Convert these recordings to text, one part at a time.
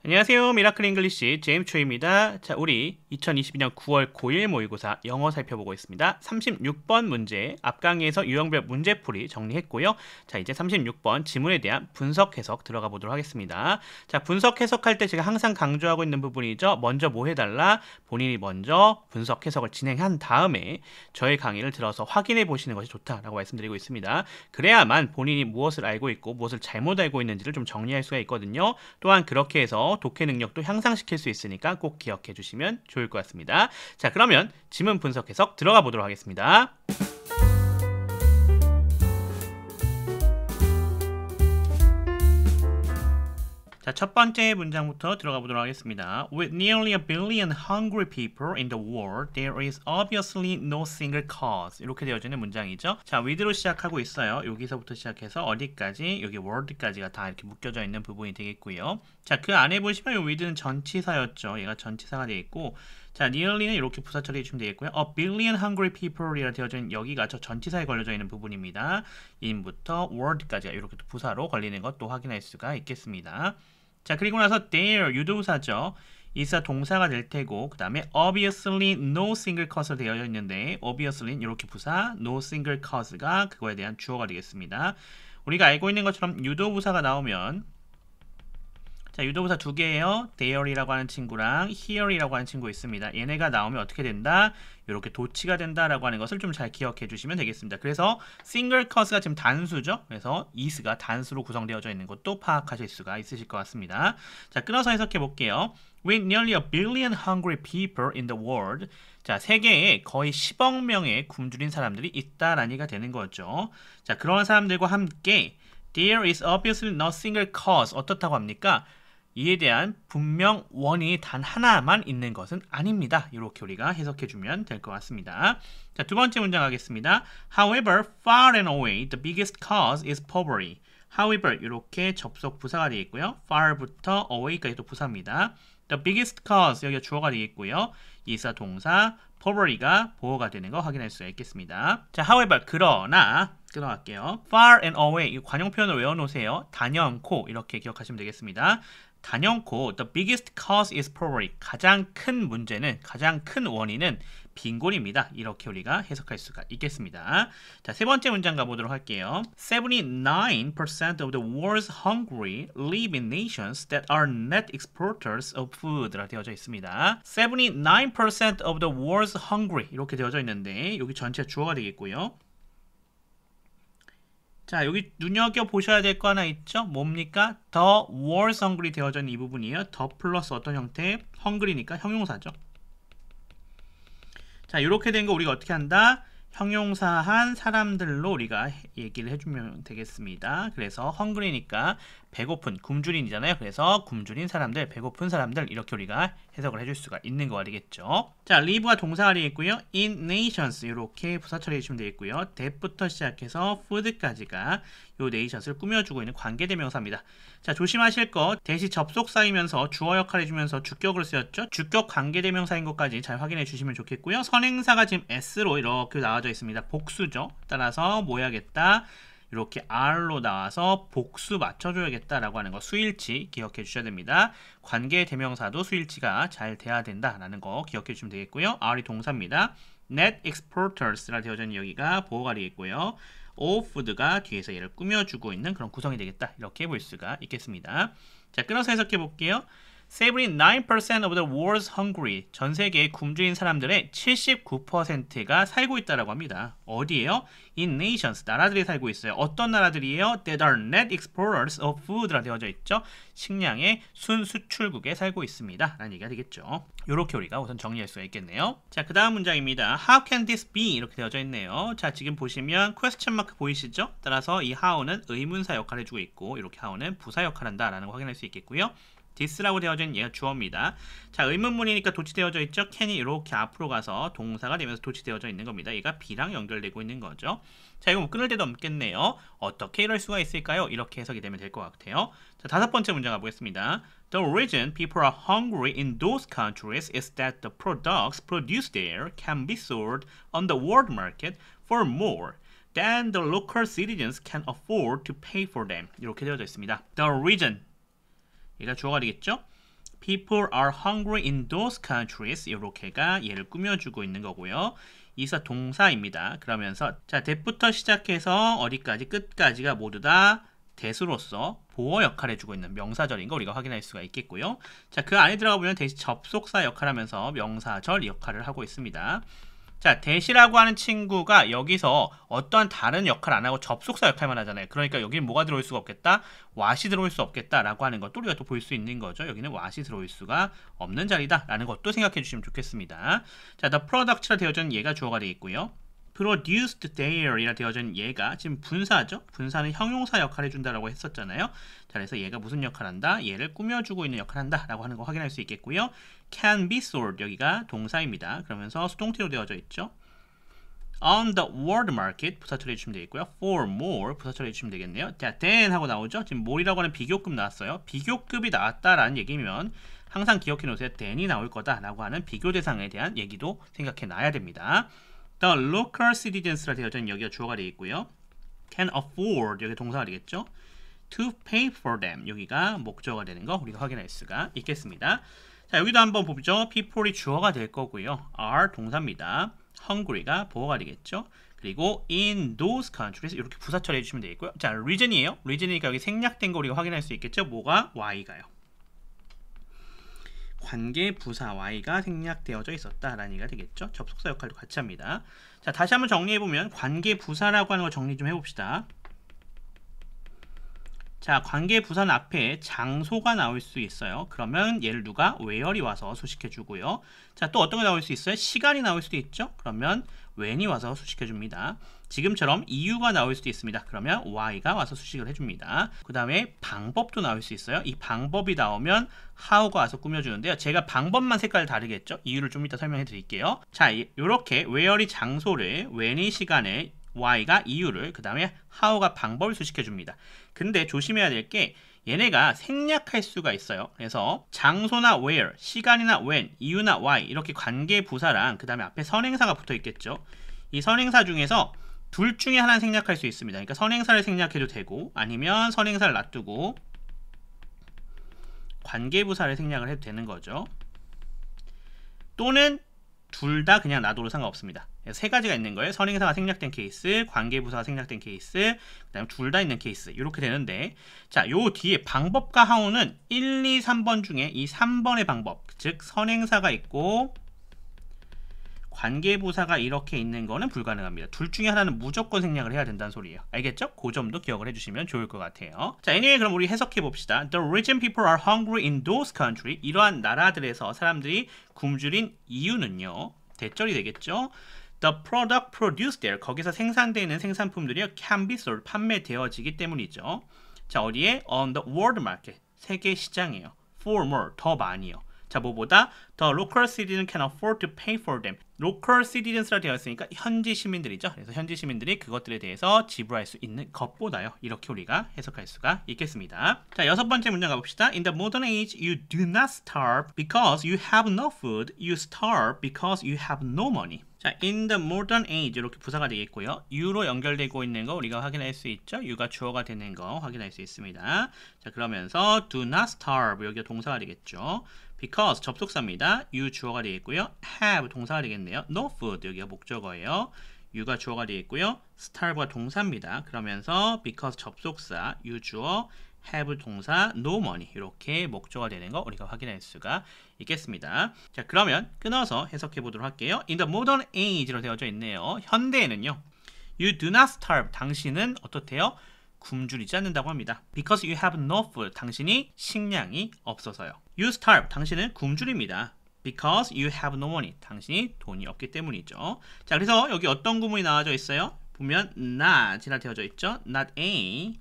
안녕하세요. 미라클 잉글리시 제임스 초입니다. 자, 우리 2022년 9월 고1 모의고사 영어 살펴보고 있습니다. 36번 문제 앞 강의에서 유형별 문제풀이 정리했고요. 자, 이제 36번 지문에 대한 분석 해석 들어가 보도록 하겠습니다. 자, 분석 해석할 때 제가 항상 강조하고 있는 부분이죠. 먼저 뭐 해달라? 본인이 먼저 분석 해석을 진행한 다음에 저의 강의를 들어서 확인해 보시는 것이 좋다라고 말씀드리고 있습니다. 그래야만 본인이 무엇을 알고 있고 무엇을 잘못 알고 있는지를 좀 정리할 수가 있거든요. 또한 그렇게 해서 독해 능력도 향상시킬 수 있으니까 꼭 기억해 주시면 좋을 것 같습니다. 자, 그러면 지문 분석 해석 들어가 보도록 하겠습니다. 자, 첫 번째 문장부터 들어가 보도록 하겠습니다. With nearly a billion hungry people in the world, there is obviously no single cause. 이렇게 되어지는 문장이죠. 자, with로 시작하고 있어요. 여기서부터 시작해서 어디까지? 여기 word까지가 다 이렇게 묶여져 있는 부분이 되겠고요. 자, 그 안에 보시면 이 with는 전치사였죠. 얘가 전치사가 되어 있고, 자, nearly는 이렇게 부사 처리해 주시면 되겠고요. A billion hungry people이라 되어져 있는 여기가 저 전치사에 걸려져 있는 부분입니다. in부터 word까지가 이렇게 또 부사로 걸리는 것도 확인할 수가 있겠습니다. 자, 그리고 나서 there 유도부사죠. 이사 동사가 될 테고 그 다음에 obviously no single cause 되어 있는데 obviously는 이렇게 부사, no single cause가 그거에 대한 주어가 되겠습니다. 우리가 알고 있는 것처럼 유도부사가 나오면 자, 유도부사 두 개예요. there이라고 하는 친구랑 here이라고 하는 친구 있습니다. 얘네가 나오면 어떻게 된다? 이렇게 도치가 된다라고 하는 것을 좀 잘 기억해 주시면 되겠습니다. 그래서 single cause가 지금 단수죠. 그래서 is가 단수로 구성되어져 있는 것도 파악하실 수가 있으실 것 같습니다. 자, 끊어서 해석해 볼게요. With nearly a billion hungry people in the world. 자, 세계에 거의 10억 명의 굶주린 사람들이 있다라는 얘기가 되는 거죠. 자, 그런 사람들과 함께 there is obviously no single cause. 어떻다고 합니까? 이에 대한 분명 원인이 단 하나만 있는 것은 아닙니다. 이렇게 우리가 해석해주면 될 것 같습니다. 자, 두 번째 문장 하겠습니다. However, far and away, the biggest cause is poverty. However, 이렇게 접속 부사가 되겠고요. far부터 away까지 또 부사입니다. The biggest cause, 여기가 주어가 되겠고요. 이사 동사, poverty가 보어가 되는 거 확인할 수 있겠습니다. 자, however, 그러나 끊어갈게요. far and away, 이 관용 표현을 외워놓으세요. 단연코 이렇게 기억하시면 되겠습니다. 단연코 the biggest cause is poverty. 가장 큰 문제는, 가장 큰 원인은 빈곤입니다. 이렇게 우리가 해석할 수가 있겠습니다. 자, 세 번째 문장 가보도록 할게요. 79% of the world's hungry live in nations that are net exporters of food라 되어져 있습니다. 79% of the world's hungry 이렇게 되어져 있는데 여기 전체 주어가 되겠고요. 자, 여기 눈여겨보셔야 될 거 하나 있죠? 뭡니까? The world's hungry 되어져 있는 이 부분이에요. the 플러스 어떤 형태? hungry니까 형용사죠. 자, 이렇게 된 거 우리가 어떻게 한다? 형용사한 사람들로 우리가 얘기를 해주면 되겠습니다. 그래서 hungry니까 배고픈, 굶주린이잖아요. 그래서 굶주린 사람들, 배고픈 사람들 이렇게 우리가 해석을 해줄 수가 있는 거가 되겠죠. 자, live가 동사가 되겠고요. in nations 이렇게 부사 처리해 주시면 되겠고요. that부터 시작해서 food까지가 요 nations를 꾸며주고 있는 관계대명사입니다. 자, 조심하실 거 대시 접속사이면서 주어 역할을 해주면서 주격을 쓰였죠. 주격 관계대명사인 것까지 잘 확인해 주시면 좋겠고요. 선행사가 지금 s로 이렇게 나와져 있습니다. 복수죠. 따라서 뭐 해야겠다? 이렇게 R로 나와서 복수 맞춰줘야겠다라고 하는 거 수일치 기억해 주셔야 됩니다. 관계 대명사도 수일치가 잘 돼야 된다라는 거 기억해 주시면 되겠고요. R이 동사입니다. Net exporters라 되어져 있는 여기가 보호가 되겠고요. all food가 뒤에서 얘를 꾸며주고 있는 그런 구성이 되겠다. 이렇게 볼 수가 있겠습니다. 자, 끊어서 해석해 볼게요. 79% of the world's hungry. 전 세계의 굶주린 사람들의 79%가 살고 있다라고 합니다. 어디에요? In nations. 나라들이 살고 있어요. 어떤 나라들이에요? That are net exporters of food라 되어져 있죠. 식량의 순수출국에 살고 있습니다. 라는 얘기가 되겠죠. 이렇게 우리가 우선 정리할 수가 있겠네요. 자, 그 다음 문장입니다. How can this be? 이렇게 되어져 있네요. 자, 지금 보시면 question mark 보이시죠? 따라서 이 how는 의문사 역할을 해주고 있고 이렇게 how는 부사 역할을 한다라는 거 확인할 수 있겠고요. this라고 되어진 얘가 주어입니다. 자, 의문문이니까 도치되어져 있죠. can이 이렇게 앞으로 가서 동사가 되면서 도치되어져 있는 겁니다. 얘가 be랑 연결되고 있는 거죠. 자, 이거 뭐 끊을 데도 없겠네요. 어떻게 이럴 수가 있을까요? 이렇게 해석이 되면 될 것 같아요. 자, 다섯 번째 문장 가보겠습니다. The reason people are hungry in those countries is that the products produced there can be sold on the world market for more than the local citizens can afford to pay for them. 이렇게 되어져 있습니다. The reason 얘가 주어가 되겠죠? People are hungry in those countries. 이렇게가 얘를 꾸며주고 있는 거고요. 이사 동사입니다. 그러면서 자, that부터 시작해서 어디까지 끝까지가 모두 다 that으로서 보어 역할을 해주고 있는 명사절인 거 우리가 확인할 수가 있겠고요. 자, 그 안에 들어가 보면 that이 접속사 역할하면서 명사절 역할을 하고 있습니다. 자, that이라고 하는 친구가 여기서 어떠한 다른 역할 안 하고 접속사 역할만 하잖아요. 그러니까 여기는 뭐가 들어올 수가 없겠다? what이 들어올 수 없겠다라고 하는 것도 우리가 또 볼 수 있는 거죠. 여기는 what이 들어올 수가 없는 자리다라는 것도 생각해 주시면 좋겠습니다. 자, the product라 되어진 얘가 주어가 되겠고요. produced there이라 되어진 얘가 지금 분사죠. 분사는 형용사 역할을 해준다라고 했었잖아요. 자, 그래서 얘가 무슨 역할을 한다? 얘를 꾸며주고 있는 역할을 한다라고 하는 거 확인할 수 있겠고요. can be sold 여기가 동사입니다. 그러면서 수동태로 되어져 있죠. on the world market 부사 처리해 주시면 되겠고요. for more 부사 처리해 주시면 되겠네요. 자, then 하고 나오죠. 지금 more이라고 하는 비교급 나왔어요. 비교급이 나왔다라는 얘기면 항상 기억해 놓으세요. then이 나올 거다라고 하는 비교 대상에 대한 얘기도 생각해 놔야 됩니다. The local citizens라 되어진 여기가 주어가 되겠고요. can afford 여기 동사가 되겠죠. to pay for them 여기가 목적어가 되는 거 우리가 확인할 수가 있겠습니다. 자, 여기도 한번 보죠. people이 주어가 될 거고요. are 동사입니다. hungry가 보어가 되겠죠. 그리고 in those countries 이렇게 부사 처리해 주시면 되겠고요. 자, region이에요. region이니까 여기 생략된 거 우리가 확인할 수 있겠죠. 뭐가 y가요. 관계 부사 y가 생략되어져 있었다라는 얘기가 되겠죠. 접속사 역할도 같이 합니다. 자, 다시 한번 정리해보면 관계 부사라고 하는 거 정리 좀 해봅시다. 자, 관계 부사는 앞에 장소가 나올 수 있어요. 그러면 얘를 누가? where이 와서 수식해 주고요. 자, 또 어떤 게 나올 수 있어요? 시간이 나올 수도 있죠. 그러면 when이 와서 수식해 줍니다. 지금처럼 이유가 나올 수도 있습니다. 그러면 why가 와서 수식을 해줍니다. 그 다음에 방법도 나올 수 있어요. 이 방법이 나오면 how가 와서 꾸며주는데요. 제가 방법만 색깔 다르겠죠. 이유를 좀 이따 설명해 드릴게요. 자, 이렇게 where이 장소를, when이 시간을, why가 이유를, 그 다음에 how가 방법을 수식해 줍니다. 근데 조심해야 될 게 얘네가 생략할 수가 있어요. 그래서 장소나 where, 시간이나 when, 이유나 why 이렇게 관계 부사랑 그 다음에 앞에 선행사가 붙어 있겠죠. 이 선행사 중에서 둘 중에 하나는 생략할 수 있습니다. 그러니까 선행사를 생략해도 되고 아니면 선행사를 놔두고 관계부사를 생략을 해도 되는 거죠. 또는 둘 다 그냥 놔둬도 상관없습니다. 세 가지가 있는 거예요. 선행사가 생략된 케이스, 관계부사가 생략된 케이스, 그 다음에 둘 다 있는 케이스 이렇게 되는데 자, 요 뒤에 방법과 how는 1, 2, 3번 중에 이 3번의 방법, 즉 선행사가 있고 관계부사가 이렇게 있는 거는 불가능합니다. 둘 중에 하나는 무조건 생략을 해야 된다는 소리예요. 알겠죠? 그 점도 기억을 해주시면 좋을 것 같아요. 자, anyway 그럼 우리 해석해 봅시다. The region people are hungry in those countries. 이러한 나라들에서 사람들이 굶주린 이유는요. 대절이 되겠죠. The product produced there. 거기서 생산되는 생산품들이 can be sold. 판매되어지기 때문이죠. 자, 어디에? On the world market. 세계 시장이에요. For more. 더 많이요. 자, 뭐보다 the local citizen can afford to pay for them. local citizens라 되어 있으니까 현지 시민들이죠. 그래서 현지 시민들이 그것들에 대해서 지불할 수 있는 것보다요. 이렇게 우리가 해석할 수가 있겠습니다. 자, 여섯 번째 문장 가봅시다. In the modern age, you do not starve because you have no food. You starve because you have no money. 자, in the modern age 이렇게 부사가 되겠고요. you로 연결되고 있는 거 우리가 확인할 수 있죠. you가 주어가 되는 거 확인할 수 있습니다. 자, 그러면서 do not starve 여기가 동사가 되겠죠. because 접속사입니다. you 주어가 되겠고요. have 동사가 되겠네요. no food 여기가 목적어예요. you가 주어가 되겠고요. starve가 동사입니다. 그러면서 because 접속사, you 주어, have 동사, no money 이렇게 목적어가 되는 거 우리가 확인할 수가 있겠습니다. 자, 그러면 끊어서 해석해 보도록 할게요. In the modern age로 되어져 있네요. 현대에는요. You do not starve. 당신은 어떻대요? 굶주리지 않는다고 합니다. Because you have no food. 당신이 식량이 없어서요. You starve. 당신은 굶주립니다. Because you have no money. 당신이 돈이 없기 때문이죠. 자, 그래서 여기 어떤 구문이 나와져 있어요? 보면 not이라 되어져 있죠. Not a.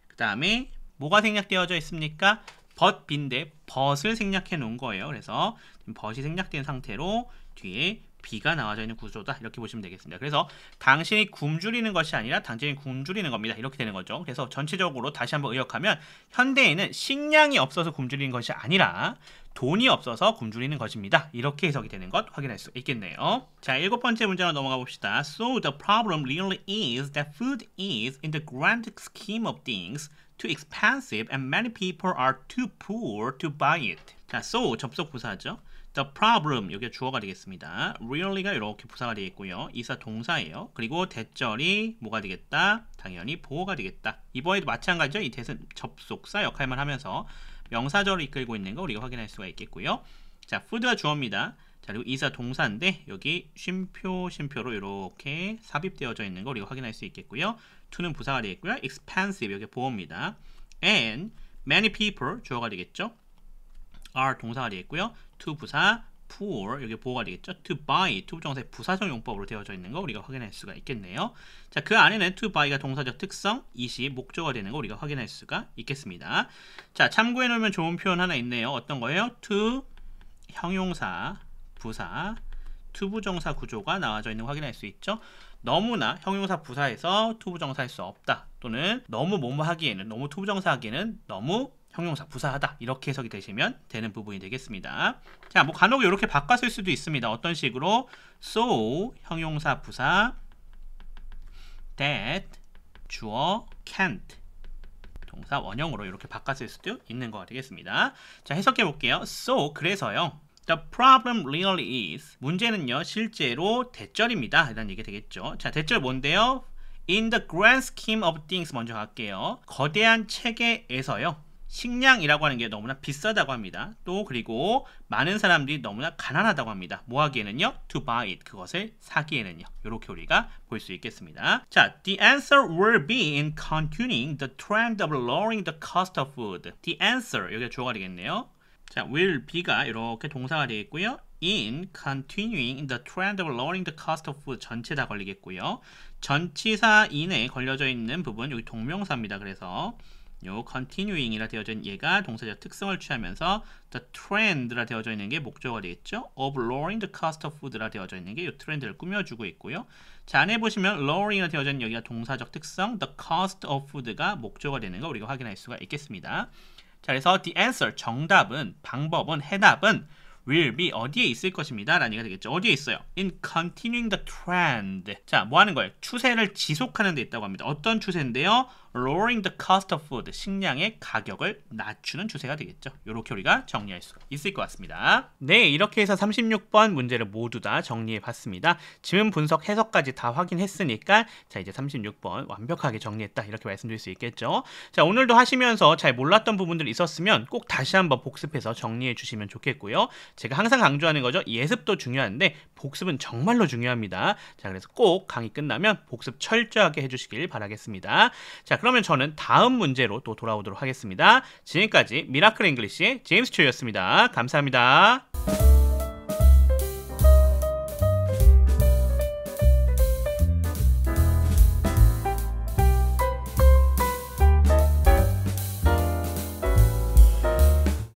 그 다음에 뭐가 생략되어져 있습니까? but b인데 but을 생략해 놓은 거예요. 그래서 but이 생략된 상태로 뒤에 B가 나와져 있는 구조다 이렇게 보시면 되겠습니다. 그래서 당신이 굶주리는 것이 아니라 당신이 굶주리는 겁니다. 이렇게 되는 거죠. 그래서 전체적으로 다시 한번 의역하면 현대에는 식량이 없어서 굶주리는 것이 아니라 돈이 없어서 굶주리는 것입니다. 이렇게 해석이 되는 것 확인할 수 있겠네요. 자, 일곱 번째 문제로 넘어가 봅시다. So the problem really is that food is in the grand scheme of things too expensive and many people are too poor to buy it. 자, so 접속 부사죠. The problem 여기 주어가 되겠습니다. really가 이렇게 부사가 되겠고요. 이사 동사예요. 그리고 대절이 뭐가 되겠다? 당연히 보어가 되겠다. 이번에도 마찬가지죠. 이 대은 접속사 역할만 하면서 명사절을 이끌고 있는 거 우리가 확인할 수가 있겠고요. 자, food가 주어입니다. 자, 그리고 이사 동사인데 여기 쉼표로 이렇게 삽입되어져 있는 거 우리가 확인할 수 있겠고요. to는 부사가 되겠고요. expensive 여기 보어입니다. and many people 주어가 되겠죠. are 동사가 되겠고요. to 부사, poor 여기 보어가 되겠죠. to buy to 부정사의 부사적 용법으로 되어져 있는 거 우리가 확인할 수가 있겠네요. 자, 그 안에는 to buy가 동사적 특성, it이 목적어가 되는 거 우리가 확인할 수가 있겠습니다. 자, 참고해 놓으면 좋은 표현 하나 있네요. 어떤 거예요? to 형용사, 부사, to 부정사 구조가 나와져 있는 거 확인할 수 있죠. 너무나 형용사 부사에서 to 부정사 할 수 없다. 또는 너무 뭐뭐 하기에는, 너무 to 부정사 하기에는 너무 형용사 부사하다 이렇게 해석이 되시면 되는 부분이 되겠습니다. 자, 뭐 간혹 이렇게 바꿨을 수도 있습니다. 어떤 식으로 so 형용사 부사, that 주어, can't 동사 원형으로 이렇게 바꿨을 수도 있는 거가 되겠습니다. 자, 해석해 볼게요. so 그래서요. The problem really is 문제는요 실제로 대절입니다. 이런 얘기 되겠죠. 자, 대절 뭔데요? In the grand scheme of things 먼저 갈게요. 거대한 체계에서요. 식량이라고 하는 게 너무나 비싸다고 합니다. 또 그리고 많은 사람들이 너무나 가난하다고 합니다. 뭐 하기에는요? To buy it. 그것을 사기에는요. 이렇게 우리가 볼 수 있겠습니다. 자, the answer will be in continuing the trend of lowering the cost of food. The answer 여기가 주어가 되겠네요. 자, will be가 이렇게 동사가 되겠고요. in continuing the trend of lowering the cost of food 전체 다 걸리겠고요. 전치사 in에 걸려져 있는 부분 여기 동명사입니다. 그래서 요 continuing이라 되어져 있는 얘가 동사적 특성을 취하면서 the trend라 되어져 있는 게 목적어가 되겠죠. of lowering the cost of food라 되어져 있는 게 이 트렌드를 꾸며주고 있고요. 자, 안에 보시면 lowering이라 되어져 있는 여기가 동사적 특성, the cost of food가 목적어가 되는 거 우리가 확인할 수가 있겠습니다. 자, 그래서 the answer 방법은 해답은 will be 어디에 있을 것입니다. 라는 얘기가 되겠죠. 어디에 있어요? In continuing the trend. 자, 뭐 하는 거예요? 추세를 지속하는 데 있다고 합니다. 어떤 추세인데요? Lowering the cost of food. 식량의 가격을 낮추는 추세가 되겠죠. 이렇게 우리가 정리할 수가 있을 것 같습니다. 네, 이렇게 해서 36번 문제를 모두 다 정리해 봤습니다. 지문 분석 해석까지 다 확인했으니까 자, 이제 36번 완벽하게 정리했다. 이렇게 말씀드릴 수 있겠죠. 자, 오늘도 하시면서 잘 몰랐던 부분들이 있었으면 꼭 다시 한번 복습해서 정리해 주시면 좋겠고요. 제가 항상 강조하는 거죠. 예습도 중요한데 복습은 정말로 중요합니다. 자, 그래서 꼭 강의 끝나면 복습 철저하게 해주시길 바라겠습니다. 자, 그러면 저는 다음 문제로 또 돌아오도록 하겠습니다. 지금까지 미라클 잉글리시의 제임스 초였습니다. 감사합니다.